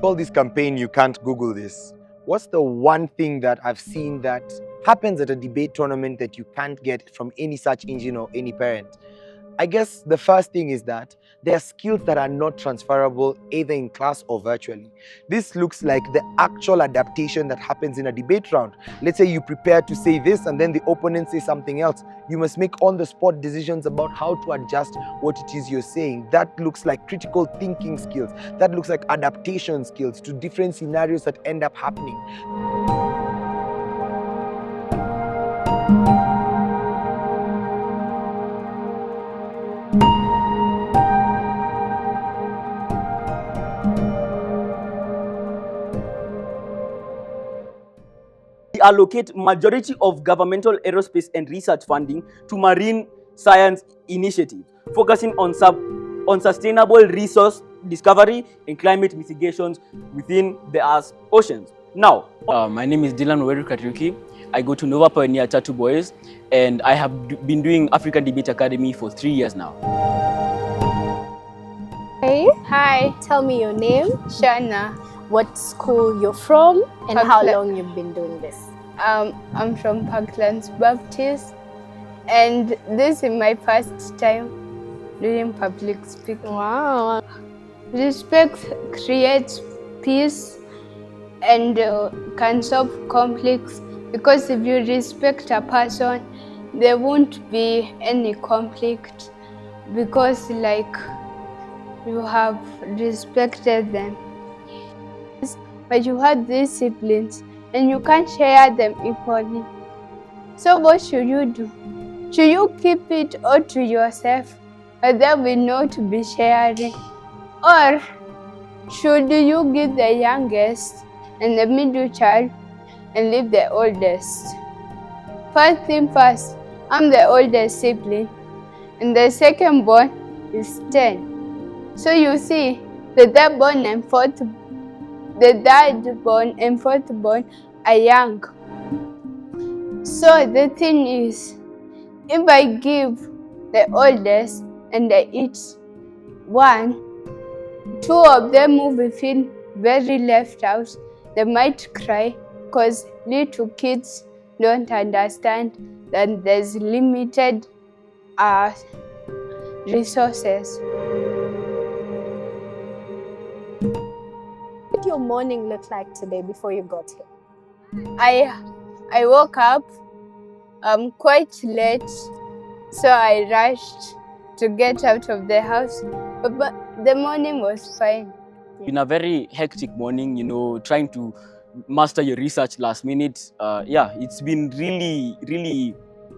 call this campaign You Can't Google This. What's the one thing that I've seen that happens at a debate tournament that you can't get from any search engine or any parent? I guess the first thing is that there are skills that are not transferable either in class or virtually. This looks like the actual adaptation that happens in a debate round. Let's say you prepare to say this and then the opponent says something else. You must make on-the-spot decisions about how to adjust what it is you're saying. That looks like critical thinking skills. That looks like adaptation skills to different scenarios that end up happening. We allocate majority of governmental aerospace and research funding to marine science initiatives, focusing on sustainable resource discovery and climate mitigations within the Earth's oceans. Now, my name is Dylan Weru Kariuki. I go to Nova Pioneer Tattoo Boys, and I have been doing African Debate Academy for 3 years now. Hey. Hi, Tell me your name, Shania. what school you're from, and how Parkland. long you've been doing this. I'm from Parklands Baptist, and this is my first time doing public speaking. Wow. Respect creates peace and can solve conflicts, because if you respect a person, there won't be any conflict, because like you have respected them. But you have these siblings and you can't share them equally. So what should you do? Should you keep it all to yourself, and there will not be sharing? Or should you give the youngest and the middle child and leave the oldest? First thing first, I'm the oldest sibling, and the second born is 10. So you see, the third born and fourth born are young. So the thing is, if I give the oldest and they eat one, 2 of them will feel very left out. They might cry because little kids don't understand that there's limited resources. What did your morning look like today before you got here? I woke up quite late, so I rushed to get out of the house, but the morning was fine. In a very hectic morning, trying to master your research last minute. It's been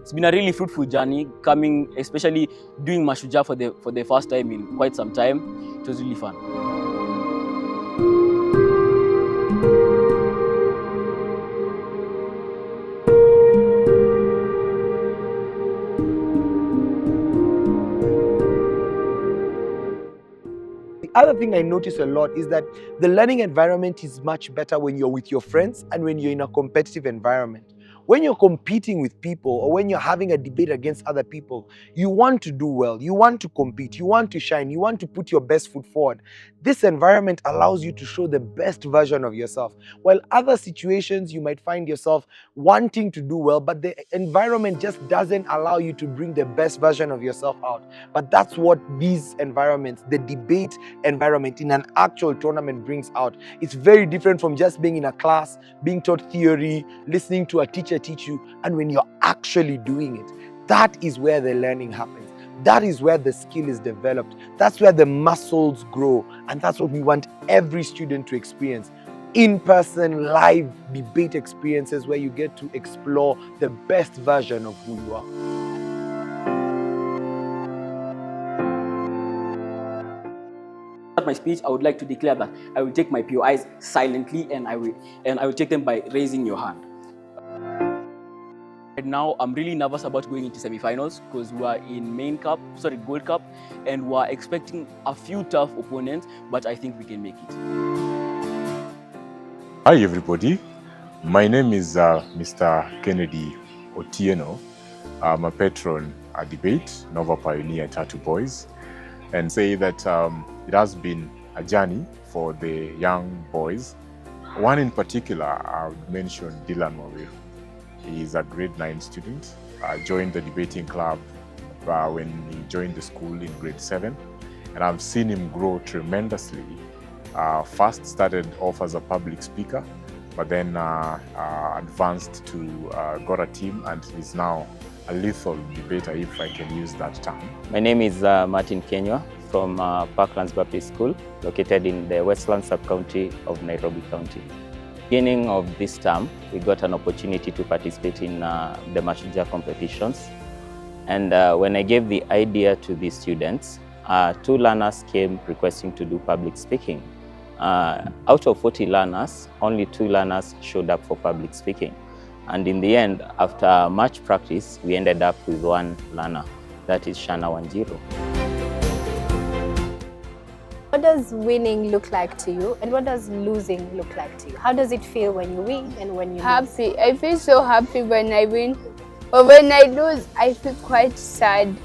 it's been a really fruitful journey, coming, especially doing Mashujaa for the first time in quite some time. It was really fun. The other thing I notice a lot is that the learning environment is much better when you're with your friends and when you're in a competitive environment. When you're competing with people or when you're having a debate against other people, you want to do well, you want to compete, you want to shine, you want to put your best foot forward. This environment allows you to show the best version of yourself. While other situations you might find yourself wanting to do well, but the environment just doesn't allow you to bring the best version of yourself out. But that's what these environments, the debate environment in an actual tournament, brings out. It's very different from just being in a class, being taught theory, listening to a teacher teach you, and when you're actually doing it, that is where the learning happens. That is where the skill is developed. That's where the muscles grow, and that's what we want every student to experience. In-person, live debate experiences where you get to explore the best version of who you are. At my speech, I would like to declare that I will take my POIs silently, and I will take them by raising your hand. Right now, I'm really nervous about going into semi-finals because we are in Gold Cup, and we are expecting a few tough opponents, but I think we can make it. Hi everybody, my name is Mr. Kennedy Otieno. I'm a patron at Debate, Nova Pioneer Tattoo Boys, and say that it has been a journey for the young boys. One in particular, I would mention Dylan Wawiru. He is a grade 9 student, joined the debating club when he joined the school in grade 7. And I've seen him grow tremendously. First started off as a public speaker, but then advanced to got a team, and is now a lethal debater, if I can use that term. My name is Martin Kenywa from Parklands Baptist School, located in the Westland sub-county of Nairobi County. Beginning of this term, we got an opportunity to participate in the Mashujaa competitions. And when I gave the idea to the students, 2 learners came requesting to do public speaking. Out of 40 learners, only 2 learners showed up for public speaking. And in the end, after much practice, we ended up with 1 learner, that is Shania. What does winning look like to you, and what does losing look like to you? How does it feel when you win and when you lose? Happy. I feel so happy when I win. But when I lose, I feel quite sad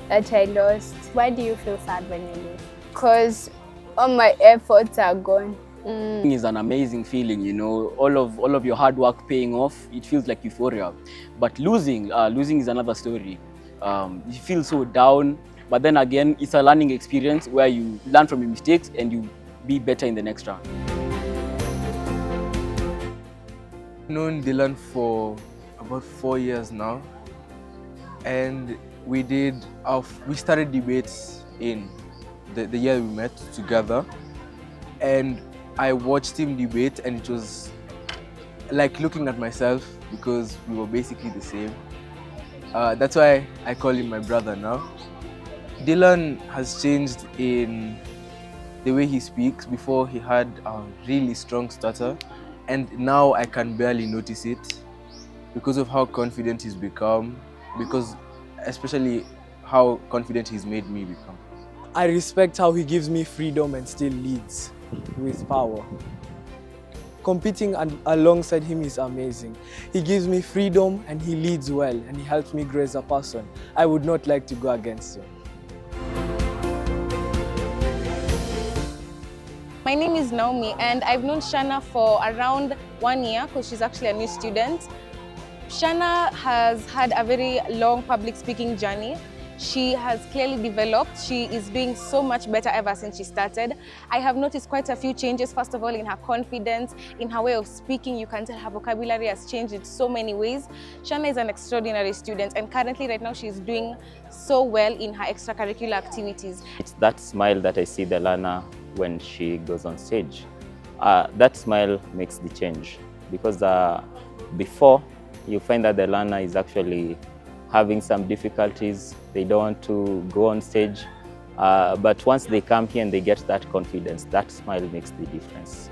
that I lost. Why do you feel sad when you lose? Because all my efforts are gone. Is an amazing feeling, you know, all of your hard work paying off. It feels like euphoria. But losing is another story. You feel so down, but then again, it's a learning experience where you learn from your mistakes and you be better in the next round. I've known Dylan for about 4 years now, and we started debates in the year we met together, and I watched him debate, and it was like looking at myself because we were basically the same. That's why I call him my brother now. Dylan has changed in the way he speaks. Before, he had a really strong stutter, and now I can barely notice it because of how confident he's become, because especially how confident he's made me become. I respect how he gives me freedom and still leads with power. Competing alongside him is amazing. He gives me freedom and he leads well, and he helps me grow as a person. I would not like to go against him. My name is Naomi, and I've known Shana for around 1 year because she's actually a new student. Shana has had a very long public speaking journey. She has clearly developed. She is doing so much better ever since she started. I have noticed quite a few changes. First of all, in her confidence, in her way of speaking. You can tell her vocabulary has changed in so many ways. Shana is an extraordinary student, and currently right now she's doing so well in her extracurricular activities. It's that smile that I see the learner when she goes on stage. That smile makes the change, because before, you find that the learner is actually having some difficulties. They don't want to go on stage, but once they come here and they get that confidence, that smile makes the difference.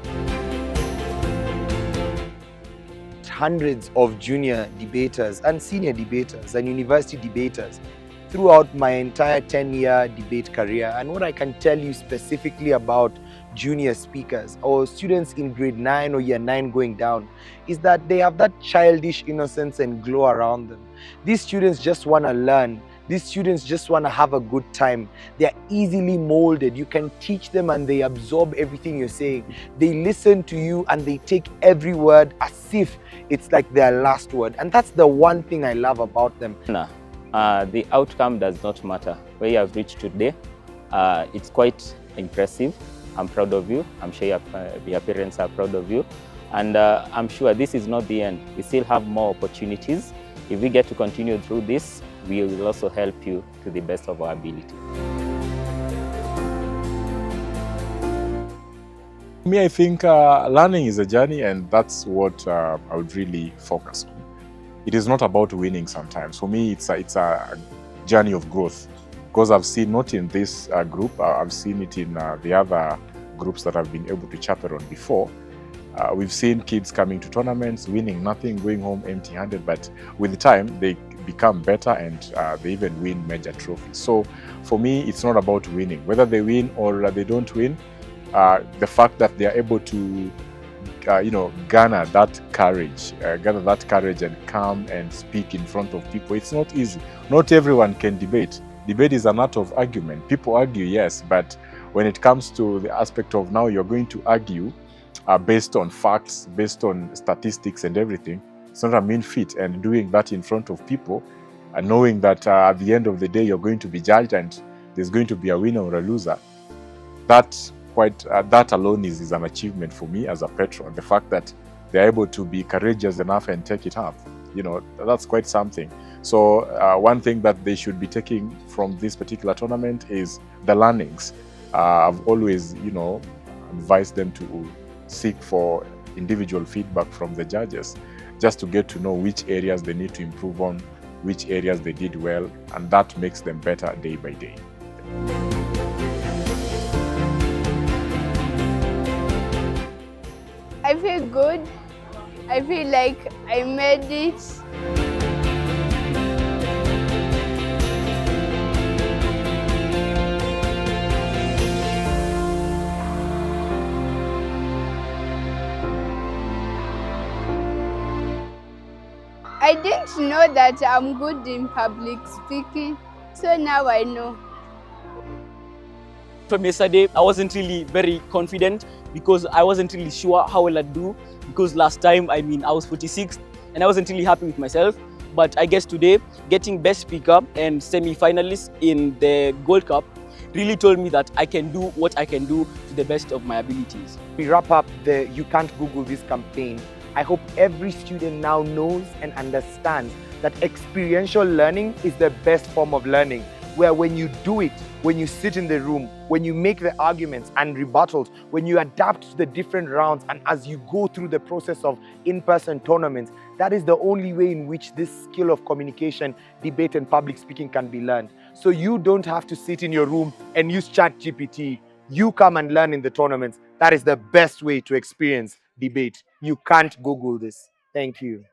Hundreds of junior debaters and senior debaters and university debaters throughout my entire 10-year debate career. And what I can tell you specifically about junior speakers or students in grade 9 or year 9 going down is that they have that childish innocence and glow around them. These students just want to learn. These students just want to have a good time. They're easily molded. You can teach them and they absorb everything you're saying. They listen to you and they take every word as if it's like their last word. And that's the one thing I love about them. The outcome does not matter. Where you have reached today, it's quite impressive. I'm proud of you. I'm sure your parents are proud of you. And I'm sure this is not the end. We still have more opportunities. If we get to continue through this, we will also help you to the best of our ability. Me, I think learning is a journey, and that's what I would really focus on. It is not about winning sometimes. For me, it's a journey of growth, because I've seen, not in this group, I've seen it in the other groups that I've been able to chaperone before. We've seen kids coming to tournaments, winning nothing, going home empty-handed, but with time, they become better and they even win major trophies. So for me, it's not about winning. Whether they win or they don't win, the fact that they are able to garner that courage and come and speak in front of people. It's not easy. Not everyone can debate. Debate is an art of argument. People argue, yes, but when it comes to the aspect of now you're going to argue based on facts, based on statistics and everything, it's not a mean feat. And doing that in front of people, and knowing that at the end of the day you're going to be judged and there's going to be a winner or a loser, that alone is an achievement for me as a patron. The fact that they're able to be courageous enough and take it up, that's quite something. So one thing that they should be taking from this particular tournament is the learnings. I've always, advised them to seek for individual feedback from the judges, just to get to know which areas they need to improve on, which areas they did well, and that makes them better day by day. I feel good. I feel like I made it. I didn't know that I'm good in public speaking, so now I know. From yesterday, I wasn't really very confident because I wasn't really sure how well I'd do, because last time, I was 46th and I wasn't really happy with myself. But I guess today, getting best speaker and semi-finalist in the Gold Cup really told me that I can do what I can do to the best of my abilities. We wrap up the You Can't Google This campaign. I hope every student now knows and understands that experiential learning is the best form of learning, where when you do it, when you sit in the room, when you make the arguments and rebuttals, when you adapt to the different rounds, and as you go through the process of in-person tournaments, that is the only way in which this skill of communication, debate, and public speaking can be learned. So you don't have to sit in your room and use ChatGPT. You come and learn in the tournaments. That is the best way to experience debate. You can't Google this. Thank you.